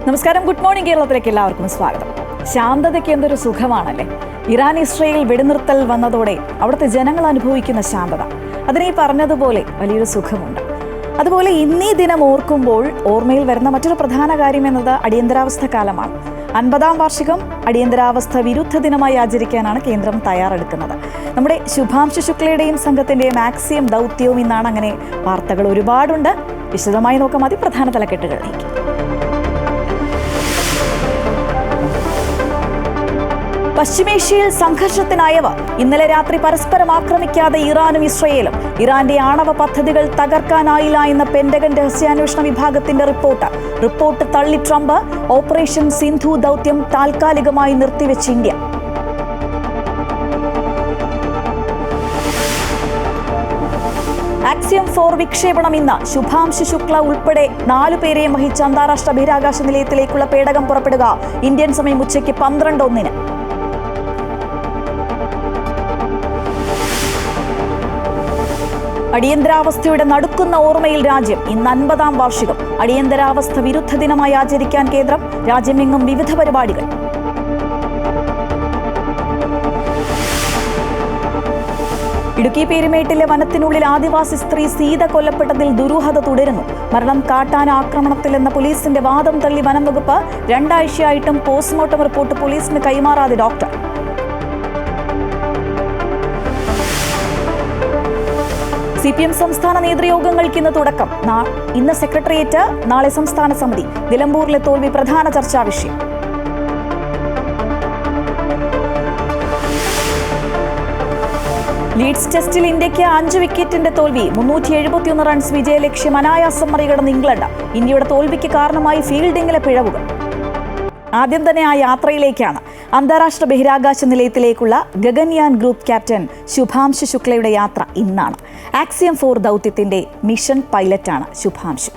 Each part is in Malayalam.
നമസ്കാരം, ഗുഡ് മോർണിംഗ് കേരളത്തിലേക്ക് എല്ലാവർക്കും സ്വാഗതം. ശാന്തതയ്ക്ക് എന്തൊരു സുഖമാണല്ലേ. ഇറാൻ ഇസ്രയേൽ വെടിനിർത്തൽ വന്നതോടെ അവിടുത്തെ ജനങ്ങൾ അനുഭവിക്കുന്ന ശാന്തത, അതിനെ പറഞ്ഞതുപോലെ വലിയൊരു സുഖമുണ്ട്. അതുപോലെ ഇന്നീ ദിനം ഓർക്കുമ്പോൾ ഓർമ്മയിൽ വരുന്ന മറ്റൊരു പ്രധാന കാര്യം എന്നത് അടിയന്തരാവസ്ഥ കാലമാണ്. 50-ാം വാർഷികം അടിയന്തരാവസ്ഥ വിരുദ്ധ ദിനമായി ആചരിക്കാനാണ് കേന്ദ്രം തയ്യാറെടുക്കുന്നത്. നമ്മുടെ ശുഭാംശു ശുക്ലയുടെയും സംഘത്തിന്റെയും ആക്സിയം ദൗത്യവും ഇന്നാണ്. അങ്ങനെ വാർത്തകൾ ഒരുപാടുണ്ട്. വിശദമായി നോക്കാം പ്രധാന തലക്കെട്ടുകളിലേക്ക്. പശ്ചിമേഷ്യയിൽ സംഘർഷത്തിനായവർ ഇന്നലെ രാത്രി പരസ്പരം ആക്രമിക്കാതെ ഇറാനും ഇസ്രയേലും. ഇറാന്റെ ആണവ പദ്ധതികൾ തകർക്കാനായില്ല എന്ന പെന്റഗൺ രഹസ്യാന്വേഷണ വിഭാഗത്തിന്റെ റിപ്പോർട്ട് തള്ളി ട്രംപ്. ഓപ്പറേഷൻ സിന്ധു ദൗത്യം താൽക്കാലികമായി നിർത്തിവെച്ച് ഇന്ത്യ. ആക്സിയം 4 വിക്ഷേപണം ഇന്ന്. ശുഭാംശു ശുക്ല ഉൾപ്പെടെ 4 പേരെയും വഹിച്ച അന്താരാഷ്ട്ര ബഹിരാകാശ നിലയത്തിലേക്കുള്ള പേടകം പുറപ്പെടുക ഇന്ത്യൻ സമയം ഉച്ചയ്ക്ക് 12:01. അടിയന്തരാവസ്ഥയുടെ നടുക്കുന്ന ഓർമ്മയിൽ രാജ്യം. ഇന്ന് 50-ാം വാർഷികം. അടിയന്തരാവസ്ഥ വിരുദ്ധ ദിനമായി ആചരിക്കാൻ കേന്ദ്രം. രാജ്യമെങ്ങും വിവിധ പരിപാടികൾ. ഇടുക്കി പീരുമേട്ടിലെ വനത്തിനുള്ളിൽ ആദിവാസി സ്ത്രീ സീത കൊല്ലപ്പെട്ടതിൽ ദുരൂഹത തുടരുന്നു. മരണം കാട്ടാന ആക്രമണത്തിലെന്ന പോലീസിന്റെ വാദം തള്ളി വനം വകുപ്പ്. 2 ആഴ്ചയായിട്ടും പോസ്റ്റ്മോർട്ടം റിപ്പോർട്ട് പോലീസിന് കൈമാറാതെ ഡോക്ടർ. CPM സംസ്ഥാന നേതൃയോഗങ്ങൾക്ക് ഇന്ന് തുടക്കം. ഇന്ന് സെക്രട്ടേറിയറ്റ്, നാളെ സംസ്ഥാന സമിതി. നിലമ്പൂരിലെ തോൽവി പ്രധാന ചർച്ചാ വിഷയം. ലീഡ്സ് ടെസ്റ്റിൽ ഇന്ത്യയ്ക്ക് 5 വിക്കറ്റിന്റെ തോൽവി. 371 റൺസ് വിജയലക്ഷ്യം അനായാസം മറികടന്ന് ഇംഗ്ലണ്ട്. ഇന്ത്യയുടെ തോൽവിക്ക് കാരണമായി ഫീൽഡിംഗിലെ പിഴവുകൾ. ആദ്യം തന്നെ ആ യാത്രയിലേക്കാണ്. അന്താരാഷ്ട്ര ബഹിരാകാശ നിലയത്തിലേക്കുള്ള ഗഗൻയാൻ ഗ്രൂപ്പ് ക്യാപ്റ്റൻ ശുഭാംശു ശുക്ലയുടെ യാത്ര ഇന്നാണ്. ആക്സിയം 4 ദൗത്യത്തിന്റെ മിഷൻ പൈലറ്റാണ് ശുഭാംശു.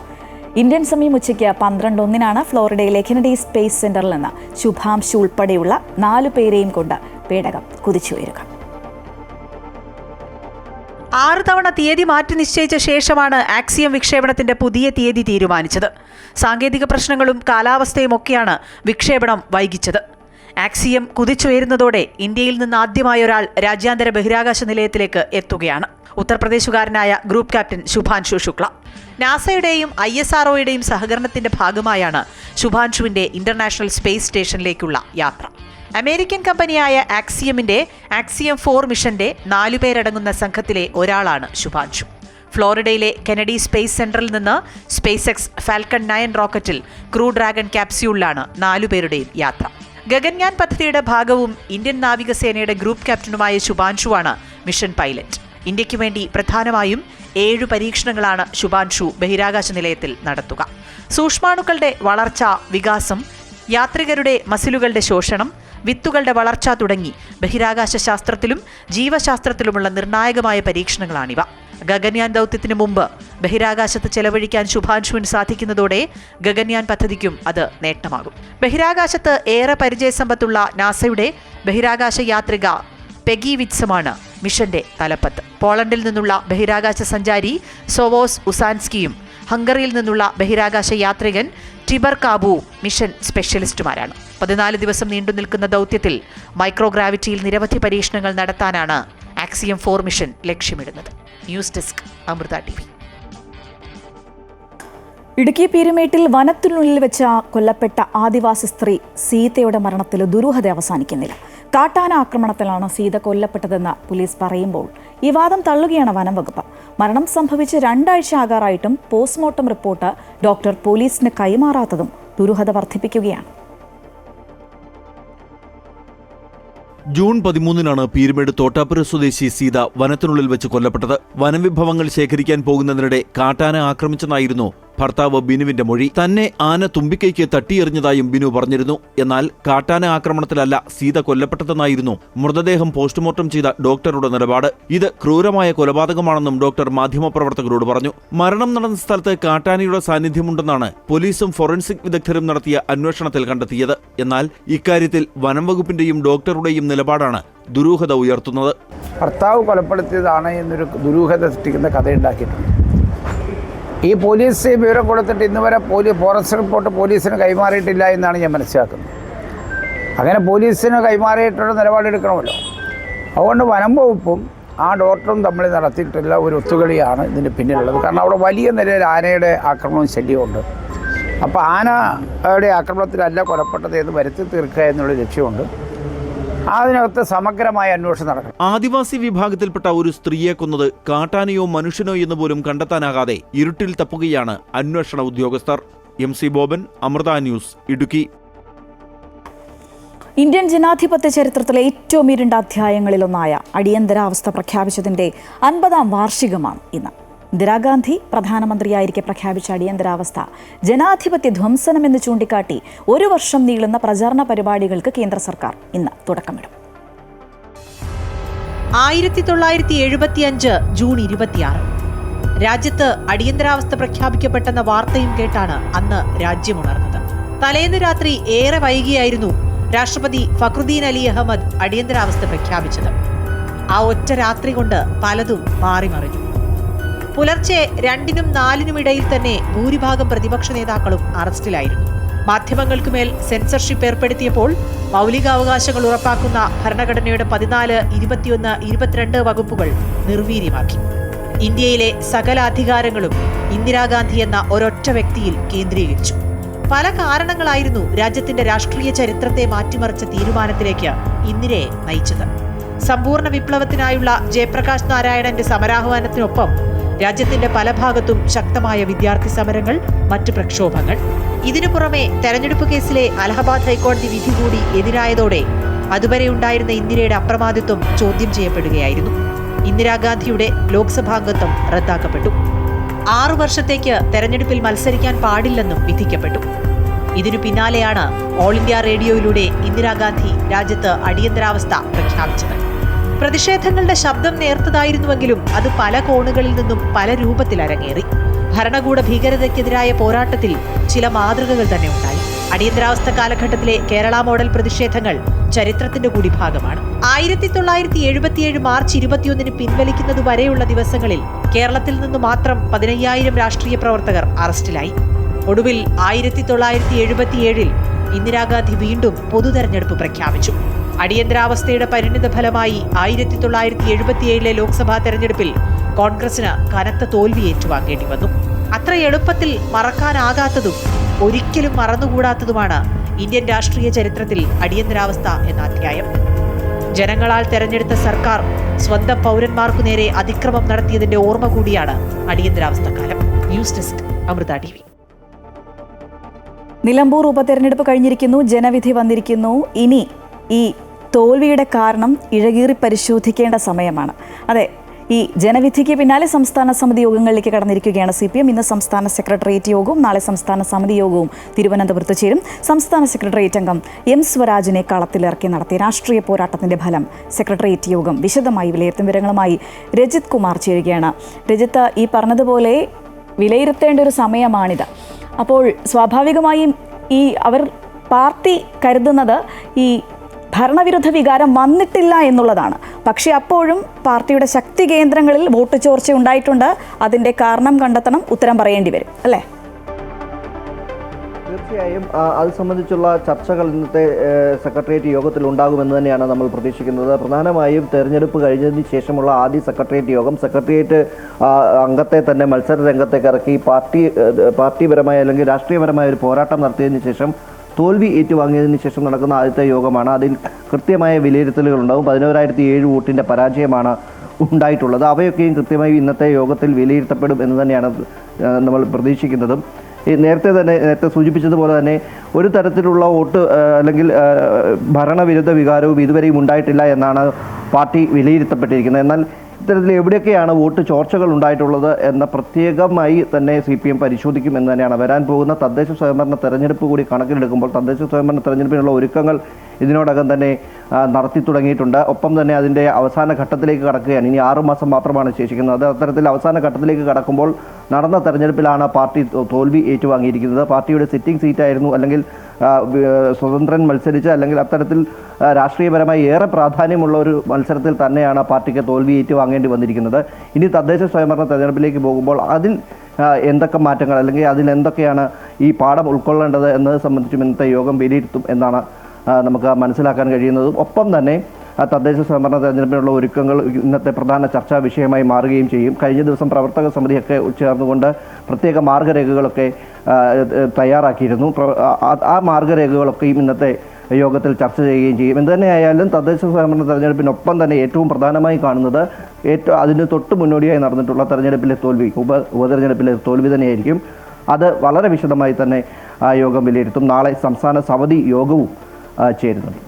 ഇന്ത്യൻ സമയം ഉച്ചയ്ക്ക് 12:01 ഫ്ലോറിഡയിലെ കെനഡി സ്പേസ് സെന്ററിൽ നിന്ന് ശുഭാംശു ഉൾപ്പെടെയുള്ള 4 പേരെയും കൊണ്ട് പേടകം കുതിച്ചുയരുക. 6 തവണ തീയതി മാറ്റി നിശ്ചയിച്ച ശേഷമാണ് ആക്സിയം വിക്ഷേപണത്തിന്റെ പുതിയ തീയതി തീരുമാനിച്ചത്. സാങ്കേതിക പ്രശ്നങ്ങളും കാലാവസ്ഥയും ഒക്കെയാണ് വിക്ഷേപണം വൈകിച്ചത്. ആക്സിയം കുതിച്ചുയരുന്നതോടെ ഇന്ത്യയിൽ നിന്ന് ആദ്യമായി ഒരാൾ രാജ്യാന്തര ബഹിരാകാശ നിലയത്തിലേക്ക് എത്തുകയാണ്. ഉത്തർപ്രദേശുകാരനായ ഗ്രൂപ്പ് ക്യാപ്റ്റൻ ശുഭാംശു ശുക്ല. നാസയുടെയും ISROയുടെയും സഹകരണത്തിന്റെ ഭാഗമായാണ് ശുഭാംശുവിന്റെ ഇന്റർനാഷണൽ സ്പേസ് സ്റ്റേഷനിലേക്കുള്ള യാത്ര. അമേരിക്കൻ കമ്പനിയായ ആക്സിയമിന്റെ ആക്സിയം 4 മിഷന്റെ 4 പേരടങ്ങുന്ന സംഘത്തിലെ ഒരാളാണ് ശുഭാംശു. ഫ്ലോറിഡയിലെ കെനഡി സ്പേസ് സെന്ററിൽ നിന്ന് സ്പേസ് എക്സ് ഫാൽക്കൺ 9 റോക്കറ്റിൽ ക്രൂ ഡ്രാഗൺ ക്യാപ്സ്യൂളിലാണ് 4 പേരുടെയും യാത്ര. ഗഗൻയാൻ പദ്ധതിയുടെ ഭാഗവും ഇന്ത്യൻ നാവികസേനയുടെ ഗ്രൂപ്പ് ക്യാപ്റ്റനുമായ ശുഭാംശുവാണ് മിഷൻ പൈലറ്റ്. ഇന്ത്യയ്ക്ക് വേണ്ടി പ്രധാനമായും 7 പരീക്ഷണങ്ങളാണ് ശുഭാംശു ബഹിരാകാശ നിലയത്തിൽ നടത്തുക. സൂക്ഷ്മാണുക്കളുടെ വളർച്ച, വികാസം, യാത്രികരുടെ മസിലുകളുടെ ശോഷണം, വിത്തുകളുടെ വളർച്ച തുടങ്ങി ബഹിരാകാശ ശാസ്ത്രത്തിലും ജീവശാസ്ത്രത്തിലുമുള്ള നിർണായകമായ പരീക്ഷണങ്ങളാണിവ. ഗഗൻയാൻ ദൗത്യത്തിന് മുമ്പ് ബഹിരാകാശത്ത് ചെലവഴിക്കാൻ ശുഭാംശുവിന് സാധിക്കുന്നതോടെ ഗഗൻയാൻ പദ്ധതിക്കും അത് നേട്ടമാകും. ബഹിരാകാശത്ത് ഏറെ പരിചയസമ്പത്തുള്ള നാസയുടെ ബഹിരാകാശ യാത്രിക പെഗി വിറ്റ്സമാണ് മിഷന്റെ തലപ്പത്ത്. പോളണ്ടിൽ നിന്നുള്ള ബഹിരാകാശ സഞ്ചാരി സോവോസ് ഉസാൻസ്കിയും ഹംഗറിയിൽ നിന്നുള്ള ബഹിരാകാശ യാത്രികൻ ടിബർ കാബുവും മിഷൻ സ്പെഷ്യലിസ്റ്റുമാരാണ്. 14 ദിവസം നീണ്ടു നിൽക്കുന്ന ദൗത്യത്തിൽ മൈക്രോഗ്രാവിറ്റിയിൽ നിരവധി പരീക്ഷണങ്ങൾ നടത്താനാണ് ആക്സിയം 4 മിഷൻ ലക്ഷ്യമിടുന്നത്. News desk, Amrita TV. Idukki പീരുമേട്ടിൽ വനത്തിനുള്ളിൽ വെച്ച് കൊല്ലപ്പെട്ട ആദിവാസി സ്ത്രീ സീതയുടെ മരണത്തിൽ ദുരൂഹത അവസാനിക്കുന്നില്ല. കാട്ടാന ആക്രമണത്തിലാണ് സീത കൊല്ലപ്പെട്ടതെന്ന് പോലീസ് പറയുമ്പോൾ ഈ വാദം തള്ളുകയാണ് വനം വകുപ്പ്. മരണം സംഭവിച്ച് 2 ആഴ്ച ആകാറായിട്ടും പോസ്റ്റ്മോർട്ടം റിപ്പോർട്ട് ഡോക്ടർ പോലീസിന് കൈമാറാത്തതും ദുരൂഹത വർദ്ധിപ്പിക്കുകയാണ്. ജൂൺ 13 പീരുമേട് തോട്ടാപ്പുര സ്വദേശി സീത വനത്തിനുള്ളിൽ വെച്ച് കൊല്ലപ്പെട്ടത്. വനവിഭവങ്ങൾ ശേഖരിക്കാൻ പോകുന്നതിനിടെ കാട്ടാന ആക്രമിച്ചെന്നായിരുന്നു ഭർത്താവ് ബിനുവിന്റെ മൊഴി. തന്നെ ആന തുമ്പിക്കൈക്ക് തട്ടിയെറിഞ്ഞതായും ബിനു പറഞ്ഞിരുന്നു. എന്നാൽ കാട്ടാന ആക്രമണത്തിലല്ല സീത കൊല്ലപ്പെട്ടതെന്നായിരുന്നു മൃതദേഹം പോസ്റ്റ്മോർട്ടം ചെയ്ത ഡോക്ടറുടെ നിലപാട്. ഇത് ക്രൂരമായ കൊലപാതകമാണെന്നും ഡോക്ടർ മാധ്യമപ്രവർത്തകരോട് പറഞ്ഞു. മരണം നടന്ന സ്ഥലത്ത് കാട്ടാനയുടെ സാന്നിധ്യമുണ്ടെന്നാണ് പോലീസും ഫോറൻസിക് വിദഗ്ധരും നടത്തിയ അന്വേഷണത്തിൽ കണ്ടെത്തിയത്. എന്നാൽ ഇക്കാര്യത്തിൽ വനം വകുപ്പിന്റെയും ഡോക്ടറുടെയും നിലപാടാണ് ദുരൂഹത ഉയർത്തുന്നത്. ഭർത്താവ് കൊലപ്പെടുത്തിയതാണ് എന്നൊരു ദുരൂഹത സൃഷ്ടിക്കുന്ന കഥയുണ്ടാക്കിയിട്ടുണ്ട്. ഈ പോലീസ് വിവരം കൊടുത്തിട്ട് ഇന്ന് വരെ ഫോറസ്റ്റ് റിപ്പോർട്ട് പോലീസിന് കൈമാറിയിട്ടില്ല എന്നാണ് ഞാൻ മനസ്സിലാക്കുന്നത്. അങ്ങനെ പോലീസിന് കൈമാറിയിട്ടുള്ള നിലപാടെടുക്കണമല്ലോ. അതുകൊണ്ട് വനം വകുപ്പും ആ ഡോക്ടറും തമ്മിൽ നടത്തിയിട്ടുള്ള ഒരു ഒത്തുകളിയാണ് ഇതിന് പിന്നിലുള്ളത്. കാരണം അവിടെ വലിയ നിലയിൽ ആനയുടെ ആക്രമണവും ശല്യമുണ്ട്. അപ്പോൾ ആനയുടെ ആക്രമണത്തിലല്ല കൊലപ്പെട്ടത് എന്ന് വരുത്തി തീർക്കുക എന്നുള്ള ലക്ഷ്യമുണ്ട്. അതിനകത്ത് സമഗ്രമായ അന്വേഷണം നടക്കണം. ആദിവാസി വിഭാഗത്തിൽപ്പെട്ട ഒരു സ്ത്രീയെ കൊന്നത് കാട്ടാനയോ മനുഷ്യനോ എന്ന് പോലും കണ്ടെത്താനാകാതെ ഇരുട്ടിൽ തപ്പുകയാണ് അന്വേഷണ ഉദ്യോഗസ്ഥർ. MC Boban, Amrita news, Idukki. Indian ജനാധിപത്യ ചരിത്രത്തിലെ ഏറ്റവും ഇരുണ്ട അധ്യായങ്ങളിലൊന്നായ അടിയന്തരാവസ്ഥ പ്രഖ്യാപിച്ചതിന്റെ 50-ാം വാർഷികമാണ് ഇന്ന്. ഇന്ദിരാഗാന്ധി പ്രധാനമന്ത്രിയായിരിക്കെ പ്രഖ്യാപിച്ച അടിയന്തരാവസ്ഥ ജനാധിപത്യ ധ്വംസനമെന്ന് ചൂണ്ടിക്കാട്ടി 1 വർഷം നീളുന്ന പ്രചാരണ പരിപാടികൾക്ക് കേന്ദ്ര സർക്കാർ ഇന്ന് തുടക്കമിടും. 1975 ജൂൺ 26 രാജ്യത്ത് അടിയന്തരാവസ്ഥ പ്രഖ്യാപിക്കപ്പെട്ടെന്ന വാർത്തയും കേട്ടാണ് അന്ന് രാജ്യമുണർന്നത്. തലേന്ന് രാത്രി ഏറെ വൈകിയായിരുന്നു രാഷ്ട്രപതി ഫക്രുദ്ദീൻ അലി അഹമ്മദ് അടിയന്തരാവസ്ഥ പ്രഖ്യാപിച്ചത്. ആ ഒറ്റ രാത്രി കൊണ്ട് പലതും മാറിമറിഞ്ഞു. പുലർച്ചെ 2-നും 4-നും ഇടയിൽ തന്നെ ഭൂരിഭാഗം പ്രതിപക്ഷ നേതാക്കളും അറസ്റ്റിലായിരുന്നു. മാധ്യമങ്ങൾക്കുമേൽ സെൻസർഷിപ്പ് ഏർപ്പെടുത്തിയപ്പോൾ മൗലികാവകാശങ്ങൾ ഉറപ്പാക്കുന്ന ഭരണഘടനയുടെ 14, 21, 22 വകുപ്പുകൾ നിർവീര്യമാക്കി. ഇന്ത്യയിലെ സകല അധികാരങ്ങളും ഇന്ദിരാഗാന്ധി എന്ന ഒരൊറ്റ വ്യക്തിയിൽ കേന്ദ്രീകരിച്ചു. പല കാരണങ്ങളായിരുന്നു രാജ്യത്തിന്റെ രാഷ്ട്രീയ ചരിത്രത്തെ മാറ്റിമറിച്ച തീരുമാനത്തിലേക്ക് ഇന്ദിരയെ നയിച്ചത്. സമ്പൂർണ്ണ വിപ്ലവത്തിനായുള്ള ജയപ്രകാശ് നാരായണന്റെ സമരാഹ്വാനത്തിനൊപ്പം രാജ്യത്തിന്റെ പല ഭാഗത്തും ശക്തമായ വിദ്യാർത്ഥി സമരങ്ങൾ, മറ്റ് പ്രക്ഷോഭങ്ങൾ. ഇതിനു പുറമെ തെരഞ്ഞെടുപ്പ് കേസിലെ അലഹബാദ് ഹൈക്കോടതി വിധി കൂടി എതിരായതോടെ അതുവരെ ഉണ്ടായിരുന്ന ഇന്ദിരയുടെ അപ്രമാദിത്വം ചോദ്യം ചെയ്യപ്പെടുകയായിരുന്നു. ഇന്ദിരാഗാന്ധിയുടെ ലോക്സഭാംഗത്വം റദ്ദാക്കപ്പെട്ടു. 6 വർഷത്തേക്ക് തെരഞ്ഞെടുപ്പിൽ മത്സരിക്കാൻ പാടില്ലെന്നും വിധിക്കപ്പെട്ടു. ഇതിനു പിന്നാലെയാണ് ഓൾ ഇന്ത്യ റേഡിയോയിലൂടെ ഇന്ദിരാഗാന്ധി രാജ്യത്ത് അടിയന്തരാവസ്ഥ പ്രഖ്യാപിച്ചത്. പ്രതിഷേധങ്ങളുടെ ശബ്ദം നേർത്തതായിരുന്നുവെങ്കിലും അത് പല കോണുകളിൽ നിന്നും പല രൂപത്തിൽ അരങ്ങേറി. ഭരണകൂട ഭീകരതയ്ക്കെതിരായ പോരാട്ടത്തിൽ ചില മാതൃകകൾ തന്നെ ഉണ്ടായി. അടിയന്തരാവസ്ഥ കാലഘട്ടത്തിലെ കേരള മോഡൽ പ്രതിഷേധങ്ങൾ ചരിത്രത്തിന്റെ കൂടി ഭാഗമാണ്. 1977 മാർച്ച് 21 പിൻവലിക്കുന്നതുവരെയുള്ള ദിവസങ്ങളിൽ കേരളത്തിൽ നിന്ന് മാത്രം 15,000 രാഷ്ട്രീയ പ്രവർത്തകർ അറസ്റ്റിലായി. ഒടുവിൽ 1977 ഇന്ദിരാഗാന്ധി വീണ്ടും പൊതുതെരഞ്ഞെടുപ്പ് പ്രഖ്യാപിച്ചു. അടിയന്തരാവസ്ഥയുടെ പരിണിത ഫലമായി 1977 ലോക്സഭാ തെരഞ്ഞെടുപ്പിൽ കോൺഗ്രസിന് കനത്ത തോൽവി ഏറ്റുവാങ്ങേണ്ടി വന്നു. അത്ര എളുപ്പത്തിൽ മറക്കാനാകാത്തതും ഒരിക്കലും മറന്നുകൂടാത്തതുമാണ് ഇന്ത്യൻ രാഷ്ട്രീയ ചരിത്രത്തിൽ അടിയന്തരാവസ്ഥ എന്ന അധ്യായം. ജനങ്ങളാൽ തെരഞ്ഞെടുത്ത സർക്കാർ സ്വന്തം പൗരന്മാർക്കു നേരെ അതിക്രമം നടത്തിയതിന്റെ ഓർമ്മ കൂടിയാണ് അടിയന്തരാവസ്ഥ കാലം. News desk, Amrita TV. Nilambur ഉപതെരഞ്ഞെടുപ്പ് കഴിഞ്ഞിരിക്കുന്നു, ജനവിധി വന്നിരിക്കുന്നു. ഇനി ഈ തോൽവിയുടെ കാരണം ഇഴകീറി പരിശോധിക്കേണ്ട സമയമാണ്. അതെ, ഈ ജനവിധിക്ക് പിന്നാലെ സംസ്ഥാന സമിതി യോഗങ്ങളിലേക്ക് കടന്നിരിക്കുകയാണ് CPM. ഇന്ന് സംസ്ഥാന സെക്രട്ടേറിയറ്റ് യോഗവും നാളെ സംസ്ഥാന സമിതി യോഗവും തിരുവനന്തപുരത്ത് ചേരും. സംസ്ഥാന സെക്രട്ടേറിയറ്റ് അംഗം M സ്വരാജിനെ കളത്തിലിറക്കി നടത്തിയ രാഷ്ട്രീയ പോരാട്ടത്തിന്റെ ഫലം സെക്രട്ടേറിയറ്റ് യോഗം വിശദമായി വിലയിരുത്തും. വിവരങ്ങളുമായി രജിത് കുമാർ ചേരുകയാണ്. രജിത്ത്, ഈ പറഞ്ഞതുപോലെ വിലയിരുത്തേണ്ട ഒരു സമയമാണിത്. അപ്പോൾ സ്വാഭാവികമായും അവർ പാർട്ടി കരുതുന്നത് ഈ ഭരണവിരുദ്ധ വികാരം വന്നിട്ടില്ല എന്നുള്ളതാണ്. പക്ഷേ അപ്പോഴും പാർട്ടിയുടെ ശക്തി കേന്ദ്രങ്ങളിൽ വോട്ട് ചോർച്ച ഉണ്ടായിട്ടുണ്ട്. അതിൻ്റെ കാരണം കണ്ടെത്തണം, ഉത്തരം പറയേണ്ടി വരും, അല്ലേ? തീർച്ചയായും അത് സംബന്ധിച്ചുള്ള ചർച്ചകൾ ഇന്നത്തെ സെക്രട്ടേറിയറ്റ് യോഗത്തിൽ ഉണ്ടാകുമെന്ന് തന്നെയാണ് നമ്മൾ പ്രതീക്ഷിക്കുന്നത്. പ്രധാനമായും തെരഞ്ഞെടുപ്പ് കഴിഞ്ഞതിന് ശേഷമുള്ള ആദ്യ സെക്രട്ടേറിയറ്റ് യോഗം സെക്രട്ടേറിയറ്റ് അംഗത്തെ തന്നെ മത്സര രംഗത്തേക്ക് ഇറക്കി പാർട്ടിപരമായ അല്ലെങ്കിൽ രാഷ്ട്രീയപരമായ ഒരു പോരാട്ടം നടത്തിയതിനു ശേഷം തോൽവി ഏറ്റുവാങ്ങിയതിനു ശേഷം നടക്കുന്ന ആദ്യത്തെ യോഗമാണ്. അതിൽ കൃത്യമായ വിലയിരുത്തലുകൾ ഉണ്ടാകും. 11,007 വോട്ടിൻ്റെ പരാജയമാണ് ഉണ്ടായിട്ടുള്ളത്. അവയൊക്കെയും കൃത്യമായി ഇന്നത്തെ യോഗത്തിൽ വിലയിരുത്തപ്പെടും എന്ന് തന്നെയാണ് നമ്മൾ പ്രതീക്ഷിക്കുന്നതും. നേരത്തെ സൂചിപ്പിച്ചതുപോലെ തന്നെ ഒരു തരത്തിലുള്ള വോട്ട് അല്ലെങ്കിൽ ഭരണവിരുദ്ധ വികാരവും ഇതുവരെയും ഉണ്ടായിട്ടില്ല എന്നാണ് പാർട്ടി വിലയിരുത്തപ്പെട്ടിരിക്കുന്നത്. എന്നാൽ ഇത്തരത്തിൽ എവിടെയൊക്കെയാണ് വോട്ട് ചോർച്ചകൾ ഉണ്ടായിട്ടുള്ളത് എന്ന പ്രത്യേകമായി തന്നെ CPM പരിശോധിക്കും എന്ന് തന്നെയാണ്. വരാൻ പോകുന്ന തദ്ദേശ സ്വയംഭരണ തെരഞ്ഞെടുപ്പ് കൂടി കണക്കിലെടുക്കുമ്പോൾ തദ്ദേശ സ്വയംഭരണ തെരഞ്ഞെടുപ്പിനുള്ള ഒരുക്കങ്ങൾ ഇതിനോടകം തന്നെ നടത്തി തുടങ്ങിയിട്ടുണ്ട്. ഒപ്പം തന്നെ അതിൻ്റെ അവസാന ഘട്ടത്തിലേക്ക് കടക്കുകയാണ്. ഇനി 6 മാസം മാത്രമാണ് ശേഷിക്കുന്നത്. അത്തരത്തിൽ അവസാന ഘട്ടത്തിലേക്ക് കടക്കുമ്പോൾ നടന്ന തെരഞ്ഞെടുപ്പിലാണ് പാർട്ടി തോൽവി ഏറ്റുവാങ്ങിയിരിക്കുന്നത്. പാർട്ടിയുടെ സിറ്റിംഗ് സീറ്റായിരുന്നു, അല്ലെങ്കിൽ സ്വതന്ത്രൻ മത്സരിച്ച് അല്ലെങ്കിൽ അത്തരത്തിൽ രാഷ്ട്രീയപരമായി ഏറെ പ്രാധാന്യമുള്ള ഒരു മത്സരത്തിൽ തന്നെയാണ് പാർട്ടിക്ക് തോൽവി ഏറ്റുവാങ്ങേണ്ടി വന്നിരിക്കുന്നത്. ഇനി തദ്ദേശ സ്വയംഭരണ തെരഞ്ഞെടുപ്പിലേക്ക് പോകുമ്പോൾ അതിൽ എന്തൊക്കെ മാറ്റങ്ങൾ അല്ലെങ്കിൽ അതിലെന്തൊക്കെയാണ് ഈ പാഠം ഉൾക്കൊള്ളേണ്ടത് എന്നത് സംബന്ധിച്ചും ഇന്നത്തെ യോഗം വിലയിരുത്തും എന്നാണ് നമുക്ക് മനസ്സിലാക്കാൻ കഴിയുന്നതും. ഒപ്പം തന്നെ തദ്ദേശ സ്വയംഭരണ തെരഞ്ഞെടുപ്പിനുള്ള ഒരുക്കങ്ങൾ ഇന്നത്തെ പ്രധാന ചർച്ചാ വിഷയമായി മാറുകയും ചെയ്യും. കഴിഞ്ഞ ദിവസം പ്രവർത്തക സമിതിയൊക്കെ ചേർന്നുകൊണ്ട് പ്രത്യേക മാർഗ്ഗരേഖകളൊക്കെ തയ്യാറാക്കിയിരുന്നു. ആ മാർഗ്ഗരേഖകളൊക്കെയും ഇന്നത്തെ യോഗത്തിൽ ചർച്ച ചെയ്യുകയും ചെയ്യും. എന്തുതന്നെയായാലും തദ്ദേശ സ്വയംഭരണ തെരഞ്ഞെടുപ്പിനൊപ്പം തന്നെ ഏറ്റവും പ്രധാനമായി കാണുന്നത് അതിന് തൊട്ട് മുന്നോടിയായി നടന്നിട്ടുള്ള തെരഞ്ഞെടുപ്പിലെ തോൽവി, ഉപതെരഞ്ഞെടുപ്പിലെ തോൽവി തന്നെയായിരിക്കും. അത് വളരെ വിശദമായി തന്നെ യോഗം വിലയിരുത്തും. നാളെ സംസ്ഥാന സമിതി യോഗവും ചേരുന്നുണ്ട്.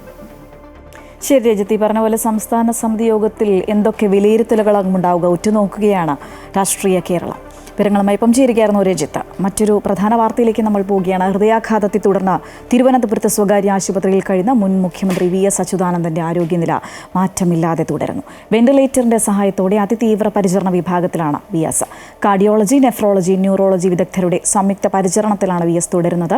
ശരി രജത്ത്, പറഞ്ഞ പോലെ സംസ്ഥാന സമിതി യോഗത്തിൽ എന്തൊക്കെ വിലയിരുത്തലുകളാകും ഉണ്ടാവുക ഉറ്റുനോക്കുകയാണ് രാഷ്ട്രീയ കേരളം. വിവരങ്ങളുമായി ചേരുകയായിരുന്നു രജിത്ത്. മറ്റൊരു പ്രധാന വാർത്തയിലേക്ക് നമ്മൾ പോവുകയാണ്. ഹൃദയാഘാതത്തെ തുടർന്ന് തിരുവനന്തപുരത്ത് സ്വകാര്യ ആശുപത്രിയിൽ കഴിയുന്ന മുൻ മുഖ്യമന്ത്രി VS അച്യുതാനന്ദന്റെ ആരോഗ്യനില മാറ്റമില്ലാതെ തുടരുന്നു. വെന്റിലേറ്ററിന്റെ സഹായത്തോടെ അതിതീവ്ര പരിചരണ വിഭാഗത്തിലാണ് VS. കാർഡിയോളജി, നെഫ്രോളജി, ന്യൂറോളജി വിദഗ്ധരുടെ സംയുക്ത പരിചരണത്തിലാണ് VS തുടരുന്നത്.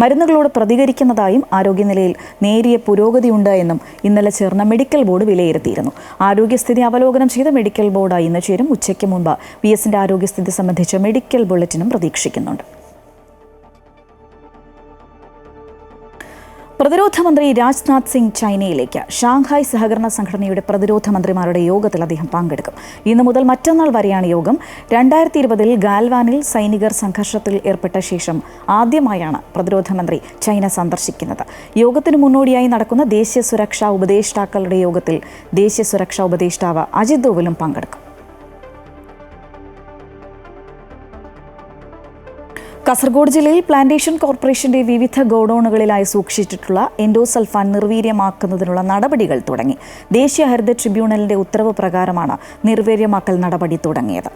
മരുന്നുകളോട് പ്രതികരിക്കുന്നതായും ആരോഗ്യനിലയിൽ നേരിയ പുരോഗതിയുണ്ട് എന്നും ഇന്നലെ ചേർന്ന മെഡിക്കൽ ബോർഡ് വിലയിരുത്തിയിരുന്നു. ആരോഗ്യസ്ഥിതി അവലോകനം ചെയ്ത മെഡിക്കൽ ബോർഡ് ഇന്ന് ചേരും. ഉച്ചയ്ക്ക് മുമ്പ് VSന്റെ ആരോഗ്യസ്ഥിതി സംബന്ധിച്ച മെഡിക്കൽ ബുള്ളറ്റിനും പ്രതീക്ഷിക്കുന്നുണ്ട്. പ്രതിരോധ മന്ത്രി രാജ്നാഥ് സിംഗ് ചൈനയിലേക്ക്. ഷാങ്ഹായ് സഹകരണ സംഘടനയുടെ പ്രതിരോധ മന്ത്രിമാരുടെ യോഗത്തിൽ അദ്ദേഹം പങ്കെടുക്കും. ഇന്നു മുതൽ മറ്റന്നാൾ വരെയാണ് യോഗം. 2020 ഗാൽവാനിൽ സൈനികർ സംഘർഷത്തിൽ ഏർപ്പെട്ട ശേഷം ആദ്യമായാണ് പ്രതിരോധ മന്ത്രി ചൈന സന്ദർശിക്കുന്നത്. യോഗത്തിന് മുന്നോടിയായി നടക്കുന്ന ദേശീയ സുരക്ഷാ ഉപദേഷ്ടാക്കളുടെ യോഗത്തിൽ ദേശീയ സുരക്ഷാ ഉപദേഷ്ടാവ് അജിത് ദോവലും പങ്കെടുക്കും. കാസർഗോഡ് ജില്ലയിൽ പ്ലാന്റേഷൻ കോർപ്പറേഷന്റെ വിവിധ ഗോഡൌണുകളിലായി സൂക്ഷിച്ചിട്ടുള്ള എൻഡോസൾഫാൻ നിർവീര്യമാക്കുന്നതിനുള്ള നടപടികൾ തുടങ്ങി. ദേശീയ ഹരിത ട്രിബ്യൂണലിന്റെ ഉത്തരവ് പ്രകാരമാണ് നിർവീര്യമാക്കൽ നടപടി തുടങ്ങിയത്.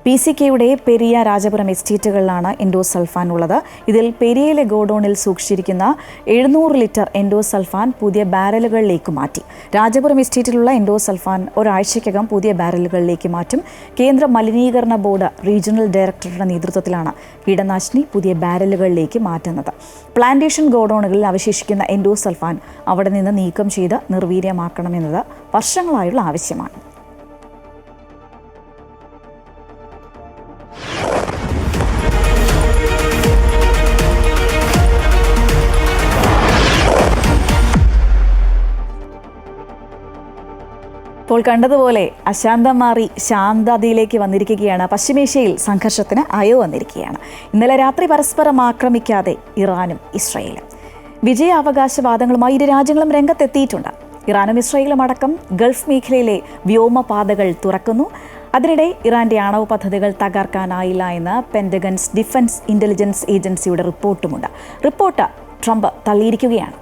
PCKയുടെ പെരിയ, രാജപുരം എസ്റ്റേറ്റുകളിലാണ് എൻഡോസൾഫാൻ ഉള്ളത്. ഇതിൽ പെരിയയിലെ ഗോഡൌണിൽ സൂക്ഷിച്ചിരിക്കുന്ന 700 ലിറ്റർ എൻഡോസൾഫാൻ പുതിയ ബാരലുകളിലേക്ക് മാറ്റി. രാജപുരം എസ്റ്റേറ്റിലുള്ള എൻഡോസൾഫാൻ ഒരാഴ്ചയ്ക്കകം പുതിയ ബാരലുകളിലേക്ക് മാറ്റും. കേന്ദ്ര മലിനീകരണ ബോർഡ് റീജിയണൽ ഡയറക്ടറുടെ നേതൃത്വത്തിലാണ് കീടനാശിനി പുതിയ ബാരലുകളിലേക്ക് മാറ്റുന്നത്. പ്ലാന്റേഷൻ ഗോഡൌണുകളിൽ അവശേഷിക്കുന്ന എൻഡോസൾഫാൻ അവിടെ നിന്ന് നീക്കം ചെയ്ത് നിർവീര്യമാക്കണമെന്നത് വർഷങ്ങളായുള്ള ആവശ്യമാണ്. ഇപ്പോൾ കണ്ടതുപോലെ അശാന്തം മാറി ശാന്തതയിലേക്ക് വന്നിരിക്കുകയാണ്. പശ്ചിമേഷ്യയിൽ സംഘർഷത്തിന് അയവ് വന്നിരിക്കുകയാണ്. ഇന്നലെ രാത്രി പരസ്പരം ആക്രമിക്കാതെ ഇറാനും ഇസ്രയേലും. വിജയാവകാശവാദങ്ങളുമായി ഇരു രാജ്യങ്ങളും രംഗത്തെത്തിയിട്ടുണ്ട്. ഇറാനും ഇസ്രയേലും അടക്കം ഗൾഫ് മേഖലയിലെ വ്യോമപാതകൾ തുറക്കുന്നു. അതിനിടെ ഇറാന്റെ ആണവ പദ്ധതികൾ തകർക്കാനായില്ല എന്ന് പെന്റഗൺസ് ഡിഫൻസ് ഇന്റലിജൻസ് ഏജൻസിയുടെ റിപ്പോർട്ടുമുണ്ട്. Report Trump തള്ളിയിരിക്കുകയാണ്.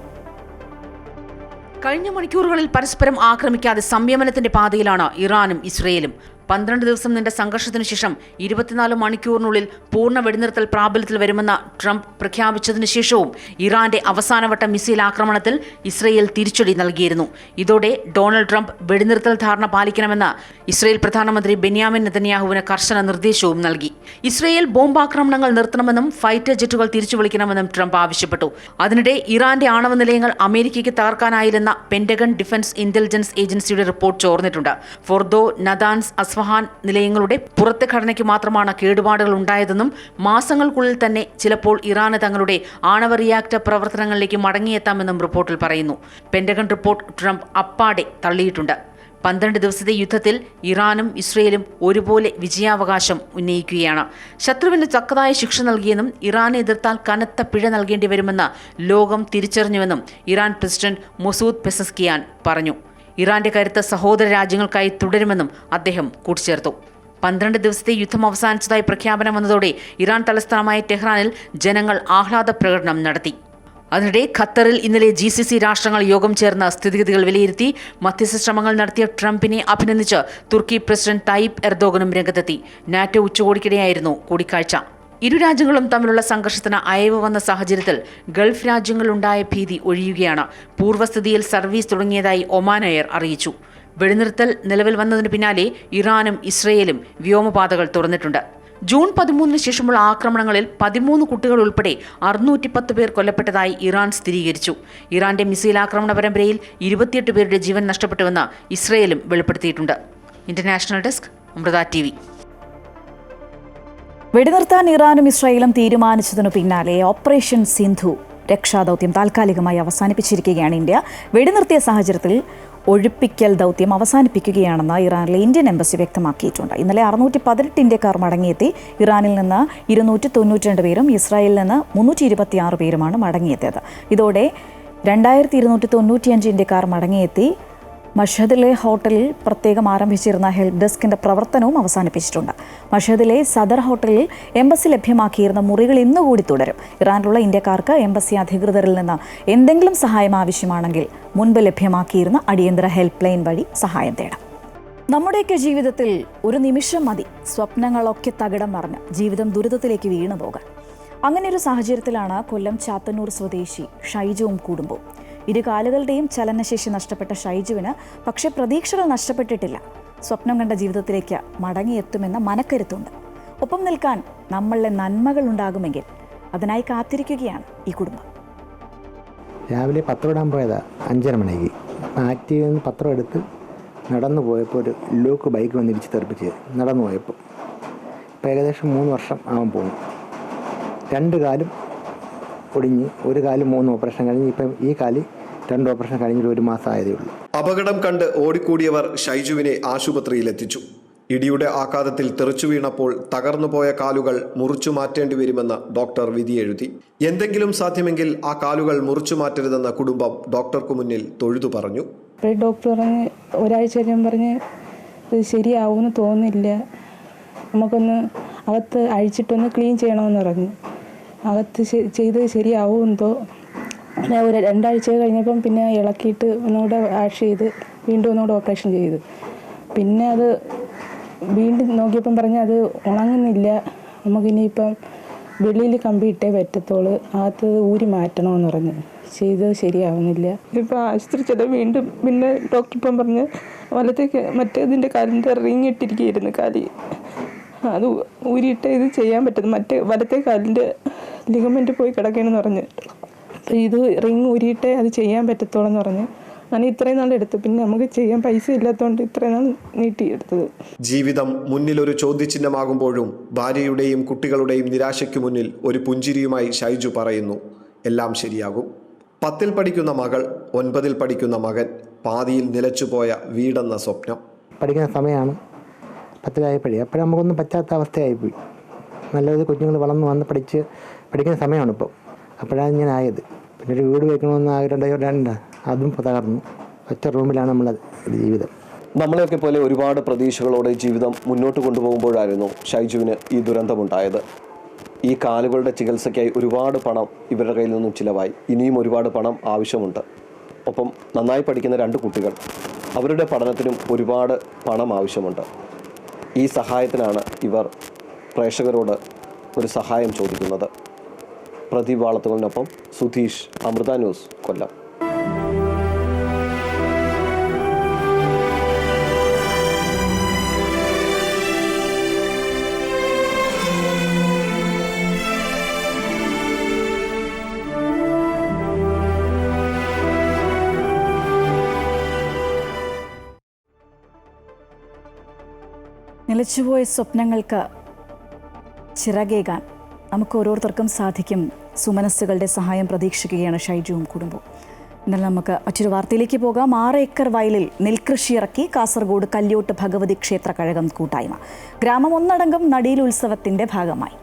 കഴിഞ്ഞ മണിക്കൂറുകളിൽ പരസ്പരം ആക്രമിക്കാതെ സംയമനത്തിന്റെ പാതയിലാണ് ഇറാനും ഇസ്രയേലും. 12 ദിവസം നീണ്ട സംഘർഷത്തിനു ശേഷം 24 മണിക്കൂറിനുള്ളിൽ പൂർണ്ണ വെടിനിർത്തൽ പ്രാബല്യത്തിൽ വരുമെന്ന് ട്രംപ് പ്രഖ്യാപിച്ചതിനു ശേഷവും ഇറാന്റെ അവസാനവട്ട മിസൈൽ ആക്രമണത്തിൽ ഇസ്രയേൽ തിരിച്ചടി നൽകിയിരുന്നു. ഇതോടെ ഡൊണാൾഡ് ട്രംപ് വെടിനിർത്തൽ ധാരണ പാലിക്കണമെന്ന് ഇസ്രയേൽ പ്രധാനമന്ത്രി ബെന്യാമിൻ നെതന്യാഹുവിന് കർശന നിർദ്ദേശവും നൽകി. ഇസ്രയേൽ ബോംബാക്രമണങ്ങൾ നിർത്തണമെന്നും ഫൈറ്റർ ജെറ്റുകൾ തിരിച്ചു വിളിക്കണമെന്നും ട്രംപ് ആവശ്യപ്പെട്ടു. അതിനിടെ ഇറാന്റെ ആണവ നിലയങ്ങൾ അമേരിക്കയ്ക്ക് തകർക്കാനായില്ലെന്ന പെന്റഗൺ ഡിഫൻസ് ഇന്റലിജൻസ് ഏജൻസിയുടെ റിപ്പോർട്ട് ചോർന്നിട്ടുണ്ട്. ഫോർദോ, നദാൻസ്, അസ്ഫഹാൻ നിലയങ്ങളുടെ പുറത്തെ ഘടനയ്ക്ക് മാത്രമാണ് കേടുപാടുകൾ ഉണ്ടായതെന്നും മാസങ്ങൾക്കുള്ളിൽ തന്നെ ചിലപ്പോൾ ഇറാന് തങ്ങളുടെ ആണവ റിയാക്ടർ പ്രവർത്തനങ്ങളിലേക്ക് മടങ്ങിയെത്താമെന്നും റിപ്പോർട്ടിൽ പറയുന്നു. പെന്റഗൺ റിപ്പോർട്ട് ട്രംപ് അപ്പാടെ തള്ളിയിട്ടുണ്ട്. 12 ദിവസത്തെ യുദ്ധത്തിൽ ഇറാനും ഇസ്രയേലും ഒരുപോലെ വിജയാവകാശം ഉന്നയിക്കുകയാണ്. ശത്രുവിന് തക്കതായ ശിക്ഷ നൽകിയെന്നും ഇറാനെ എതിർത്താൽ കനത്ത പിഴ നൽകേണ്ടി വരുമെന്ന് ലോകം തിരിച്ചറിഞ്ഞുവെന്നും ഇറാൻ പ്രസിഡന്റ് മൊസൂദ് പെസസ്കിയാൻ പറഞ്ഞു. ഇറാന്റെ കരുത്ത് സഹോദര രാജ്യങ്ങൾക്കായി തുടരുമെന്നും അദ്ദേഹം കൂട്ടിച്ചേർത്തു. 12 ദിവസത്തെ യുദ്ധം അവസാനിച്ചതായി പ്രഖ്യാപനം വന്നതോടെ ഇറാൻ തലസ്ഥാനമായ ടെഹ്റാനിൽ ജനങ്ങൾ ആഹ്ലാദ പ്രകടനം നടത്തി. അതിനിടെ ഖത്തറിൽ ഇന്നലെ GCC രാഷ്ട്രങ്ങൾ യോഗം ചേർന്ന് സ്ഥിതിഗതികൾ വിലയിരുത്തി. മധ്യസ്ഥ ശ്രമങ്ങൾ നടത്തിയ ട്രംപിനെ അഭിനന്ദിച്ച് തുർക്കി പ്രസിഡന്റ് തയ്യിപ്പ് എർദോഗനും രംഗത്തെത്തി. നാറ്റോ ഉച്ചകോടിക്കിടെയായിരുന്നു കൂടിക്കാഴ്ച. ഇരു രാജ്യങ്ങളും തമ്മിലുള്ള സംഘർഷത്തിന് അയവ് വന്ന സാഹചര്യത്തിൽ ഗൾഫ് രാജ്യങ്ങളിലുണ്ടായ ഭീതി ഒഴിയുകയാണ്. പൂർവ്വസ്ഥിതിയിൽ സർവീസ് തുടങ്ങിയതായി ഒമാൻ എയർ അറിയിച്ചു. വെടിനിർത്തൽ നിലവിൽ വന്നതിന് പിന്നാലെ ഇറാനും ഇസ്രയേലും വ്യോമപാതകൾ തുറന്നിട്ടുണ്ട്. ജൂൺ 13 ശേഷമുള്ള ആക്രമണങ്ങളിൽ 13 കുട്ടികൾ ഉൾപ്പെടെ 610 പേർ കൊല്ലപ്പെട്ടതായി ഇറാൻ സ്ഥിരീകരിച്ചു. ഇറാന്റെ മിസൈൽ ആക്രമണ പരമ്പരയിൽ 28 പേരുടെ ജീവൻ നഷ്ടപ്പെട്ടുവെന്ന് ഇസ്രയേലും വെളിപ്പെടുത്തിയിട്ടുണ്ട്. International desk, Amrita TV. വെടിനിർത്താൻ ഇറാനും ഇസ്രായേലും തീരുമാനിച്ചതിനു പിന്നാലെ ഓപ്പറേഷൻ സിന്ധു രക്ഷാദൗത്യം താൽക്കാലികമായി അവസാനിപ്പിച്ചിരിക്കുകയാണ് ഇന്ത്യ. വെടിനിർത്തിയ സാഹചര്യത്തിൽ ഒഴിപ്പിക്കൽ ദൗത്യം അവസാനിപ്പിക്കുകയാണെന്ന് ഇറാനിലെ ഇന്ത്യൻ എംബസി വ്യക്തമാക്കിയിട്ടുണ്ട്. ഇന്നലെ 618 ഇന്ത്യക്കാർ മടങ്ങിയെത്തി. ഇറാനിൽ നിന്ന് 292 പേരും ഇസ്രായേലിൽ നിന്ന് 326 പേരുമാണ് മടങ്ങിയെത്തിയത്. ഇതോടെ 2295 ഇന്ത്യക്കാർ മടങ്ങിയെത്തി. മഷഹദിലെ ഹോട്ടലിൽ പ്രത്യേകം ആരംഭിച്ചിരുന്ന ഹെൽപ്പ് ഡെസ്കിന്റെ പ്രവർത്തനവും അവസാനിപ്പിച്ചിട്ടുണ്ട്. മഷഹദിലെ സദർ ഹോട്ടലിൽ എംബസി ലഭ്യമാക്കിയിരുന്ന മുറികൾ ഇന്നുകൂടി തുടരും. ഇറാനിലുള്ള ഇന്ത്യക്കാർക്ക് എംബസി അധികൃതരിൽ നിന്ന് എന്തെങ്കിലും സഹായം ആവശ്യമാണെങ്കിൽ മുൻപ് ലഭ്യമാക്കിയിരുന്ന അടിയന്തര ഹെൽപ്പ് ലൈൻ വഴി സഹായം തേടാം. നമ്മുടെയൊക്കെ ജീവിതത്തിൽ ഒരു നിമിഷം മതി സ്വപ്നങ്ങളൊക്കെ തകിടം മറിഞ്ഞ് ജീവിതം ദുരിതത്തിലേക്ക് വീണു പോകാൻ. അങ്ങനെ ഒരു സാഹചര്യത്തിലാണ് കൊല്ലം ചാത്തന്നൂർ സ്വദേശി ഷൈജുവും കുടുംബവും. ഇരു കാലുകളുടെയും ചലനശേഷി നഷ്ടപ്പെട്ട ഷൈജുവിന് പക്ഷേ പ്രതീക്ഷകൾ നഷ്ടപ്പെട്ടിട്ടില്ല. സ്വപ്നം കണ്ട ജീവിതത്തിലേക്ക് മടങ്ങിയെത്തുമെന്ന മനക്കരുത്തുണ്ട്. ഒപ്പം നിൽക്കാൻ നമ്മളിലെ നന്മകൾ ഉണ്ടാകുമെങ്കിൽ അതിനായി കാത്തിരിക്കുകയാണ് ഈ കുടുംബം. രാവിലെ പത്രം ഇടാൻ പോയതാണ് 5:30 മണിക്ക്. ആക്റ്റീവിൽ നിന്ന് പത്രം എടുത്ത് നടന്നു പോയപ്പോൾ ഒരു ലോക്ക് ബൈക്ക് വന്ന് ഇടിച്ച് തെറിപ്പിച്ച് നടന്നു പോയപ്പോൾ ഇപ്പോൾ ഏകദേശം 3 വർഷം ആവാൻ പോകുന്നു. 2 കാലും ഒടിഞ്ഞ്, ഒരു കാല് 3 ഓപ്പറേഷൻ കഴിഞ്ഞ്, ഇപ്പം ഈ കാല് 2 ഓപ്പറേഷൻ കഴിഞ്ഞിട്ട് 1 മാസം ആയതേ ഉള്ളൂ. അപകടം കണ്ട് ഓടിക്കൂടിയവർ ഷൈജുവിനെ ആശുപത്രിയിലെത്തിച്ചു. ഇടിയുടെ ആഘാതത്തിൽ തെറിച്ചു വീണപ്പോൾ തകർന്നുപോയ കാലുകൾ മുറിച്ചു മാറ്റേണ്ടി വരുമെന്ന് ഡോക്ടർ വിധിയെഴുതി. എന്തെങ്കിലും സാധ്യമെങ്കിൽ ആ കാലുകൾ മുറിച്ചു മാറ്റരുതെന്ന കുടുംബം ഡോക്ടർക്ക് മുന്നിൽ തൊഴുതു പറഞ്ഞു. ഡോക്ടർ പറഞ്ഞ് ഒരാഴ്ച കഴിയുമ്പോൾ പറഞ്ഞ് ഇത് ശരിയാവുമെന്ന് തോന്നുന്നില്ല, നമുക്കൊന്ന് അകത്ത് അഴിച്ചിട്ടൊന്ന് ക്ലീൻ ചെയ്യണമെന്ന് പറഞ്ഞു. അകത്ത് ചെയ്ത് ശരിയാവുമെന്തോ. പിന്നെ ഒരു 2 ആഴ്ച കഴിഞ്ഞപ്പം പിന്നെ ഇളക്കിയിട്ട് ഒന്നുകൂടെ വാഷ് ചെയ്ത് വീണ്ടും ഒന്നുകൂടെ ഓപ്പറേഷൻ ചെയ്ത്. പിന്നെ അത് വീണ്ടും നോക്കിയപ്പം പറഞ്ഞ് അത് ഉണങ്ങുന്നില്ല, നമുക്കിനിയിപ്പം വെളിയിൽ കമ്പിയിട്ടേ പറ്റത്തുള്ളൂ, അകത്ത് ഊരി മാറ്റണമെന്ന് പറഞ്ഞ്. ചെയ്തത് ശരിയാവുന്നില്ല. ഇപ്പോൾ ആശുപത്രി ചെന്ന് വീണ്ടും പിന്നെ ഡോക്ടർ ഇപ്പം പറഞ്ഞ് വലത്തേക്ക് മറ്റേതിൻ്റെ കാലിൻ്റെ റിങ് ഇട്ടിരിക്കുകയായിരുന്നു കാലി, അത് ഊരിയിട്ട് ഇത് ചെയ്യാൻ പറ്റും, മറ്റേ വലത്തെ കാലിൻ്റെ ലിഗമെൻ്റ് പോയി കിടക്കണമെന്ന് പറഞ്ഞ്. അപ്പോൾ ഇത് റിങ് ഊരിയിട്ടേ അത് ചെയ്യാൻ പറ്റത്തോളെന്ന് പറഞ്ഞ് ഞാൻ ഇത്രയും നാൾ എടുത്തു. പിന്നെ നമുക്ക് ചെയ്യാൻ പൈസ ഇല്ലാത്തതുകൊണ്ട് ഇത്രയും നാൾ നീട്ടിയെടുത്തത്. ജീവിതം മുന്നിലൊരു ചോദ്യചിഹ്നമാകുമ്പോഴും ഭാര്യയുടെയും കുട്ടികളുടെയും നിരാശയ്ക്ക് മുന്നിൽ ഒരു പുഞ്ചിരിയുമായി ഷൈജു പറയുന്നു, എല്ലാം ശരിയാകും. 10ൽ പഠിക്കുന്ന മകൾ, 9ൽ പഠിക്കുന്ന മകൻ, പാതിയിൽ നിലച്ചുപോയ വീടെന്ന സ്വപ്നം. പഠിക്കുന്ന സമയമാണ് 10-ലായപ്പോഴേ, അപ്പോഴും നമുക്കൊന്നും പറ്റാത്ത അവസ്ഥയായിപ്പോയി. നല്ലത് കുഞ്ഞുങ്ങൾ വളർന്ന് വന്ന് പഠിക്കുന്ന സമയമാണ് ഇപ്പോൾ. അപ്പോഴാണ് ഇങ്ങനെ ആയത്. പിന്നെ ഒരു വീട് വയ്ക്കണമെന്ന് ആഗ്രഹമുണ്ട്, അതും തകർന്നു. ഒറ്റ റൂമിലാണ് നമ്മളെ ജീവിതം. നമ്മളെയൊക്കെ പോലെ ഒരുപാട് പ്രതീക്ഷകളോടെ ജീവിതം മുന്നോട്ട് കൊണ്ടുപോകുമ്പോഴായിരുന്നു ഷൈജുവിന് ഈ ദുരന്തമുണ്ടായത്. ഈ കാലുകളുടെ ചികിത്സയ്ക്കായി ഒരുപാട് പണം ഇവരുടെ കയ്യിൽ നിന്നും ചിലവായി. ഇനിയും ഒരുപാട് പണം ആവശ്യമുണ്ട്. ഒപ്പം നന്നായി പഠിക്കുന്ന 2 കുട്ടികൾ, അവരുടെ പഠനത്തിനും ഒരുപാട് പണം ആവശ്യമുണ്ട്. ഈ സഹായത്തിനാണ് ഇവർ പ്രേക്ഷകരോട് ഒരു സഹായം ചോദിക്കുന്നത്. പ്രദീപ് വാളത്തുകളിനൊപ്പം സുധീഷ്, അമൃത ന്യൂസ്, കൊല്ലം. നിലച്ചുപോയ സ്വപ്നങ്ങൾക്ക് ചിറകേകാൻ നമുക്ക് ഓരോരുത്തർക്കും സാധിക്കും. സുമനസ്സുകളുടെ സഹായം പ്രതീക്ഷിക്കുകയാണ് ഷൈജുവും കുടുംബവും. എന്നാൽ നമുക്ക് മറ്റൊരു വാർത്തയിലേക്ക് പോകാം. 6 ഏക്കർ വയലിൽ നെൽകൃഷി ഇറക്കി കാസർഗോഡ് കല്യോട്ട് ഭഗവതി ക്ഷേത്ര കഴകം കൂട്ടായ്മ. ഗ്രാമം ഒന്നടങ്കം നടീൽ ഉത്സവത്തിന്റെ ഭാഗമായി.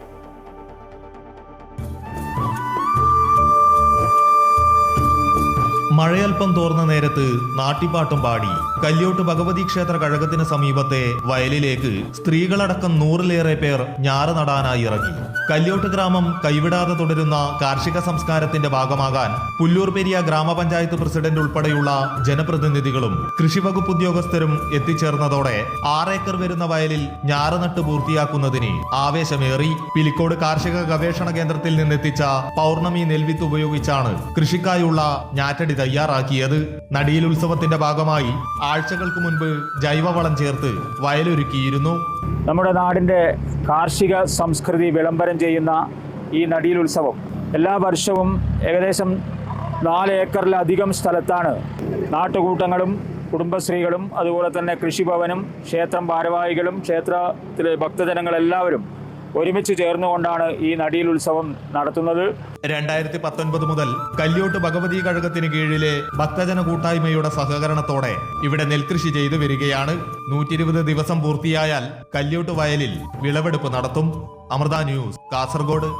മഴയൽപ്പം തോർന്ന നേരത്ത് നാട്ടിപ്പാട്ടും പാടി കല്യോട്ട് ഭഗവതി ക്ഷേത്ര കഴകത്തിന് സമീപത്തെ വയലിലേക്ക് സ്ത്രീകളടക്കം 100-ലേറെ പേർ ഞാറ് നടാനായി ഇറങ്ങി. കല്യോട്ട് ഗ്രാമം കൈവിടാതെ തുടരുന്ന കാർഷിക സംസ്കാരത്തിന്റെ ഭാഗമാകാൻ പുല്ലൂർ പെരിയ ഗ്രാമപഞ്ചായത്ത് പ്രസിഡന്റ് ഉൾപ്പെടെയുള്ള ജനപ്രതിനിധികളും കൃഷിവകുപ്പ് ഉദ്യോഗസ്ഥരും എത്തിച്ചേർന്നതോടെ 6 ഏക്കർ വരുന്ന വയലിൽ ഞാറ് നട്ട് പൂർത്തിയാക്കുന്നതിന് ആവേശമേറി. പിലിക്കോട് കാർഷിക ഗവേഷണ കേന്ദ്രത്തിൽ നിന്നെത്തിച്ച പൗർണമി നെൽവിത്ത് ഉപയോഗിച്ചാണ് കൃഷിക്കായുള്ള ഞാറ്റടി തയ്യാറാക്കിയത്. നടീൽ ഉത്സവത്തിന്റെ ഭാഗമായി ആഴ്ചകൾക്ക് മുൻപ് ജൈവവളം ചേർത്ത് വയലൊരുക്കിയിരുന്നു. നമ്മുടെ നാടിൻ്റെ കാർഷിക സംസ്കൃതി വിളംബരം ചെയ്യുന്ന ഈ നടീൽ ഉത്സവം എല്ലാ വർഷവും ഏകദേശം 4 ഏക്കറിലധികം സ്ഥലത്താണ് നാട്ടുകൂട്ടങ്ങളും കുടുംബശ്രീകളും അതുപോലെ തന്നെ കൃഷിഭവനും ക്ഷേത്രം ഭാരവാഹികളും ക്ഷേത്രത്തിലെ ഭക്തജനങ്ങളെല്ലാവരും ഒരുമിച്ച് ചേർന്നുകൊണ്ടാണ് ഈ നടിയിൽ ഉത്സവം നടത്തുന്നത്. 2019 മുതൽ കല്യോട്ട് ഭഗവതി കഴകത്തിന് കീഴിലെ ഭക്തജന കൂട്ടായ്മയുടെ സഹകരണത്തോടെ ഇവിടെ നെൽകൃഷി ചെയ്തു വരികയാണ്. 120 ദിവസം പൂർത്തിയായാൽ കല്യോട്ട് വയലിൽ വിളവെടുപ്പ് നടത്തും. അമൃത ന്യൂസ്, കാസർഗോഡ്.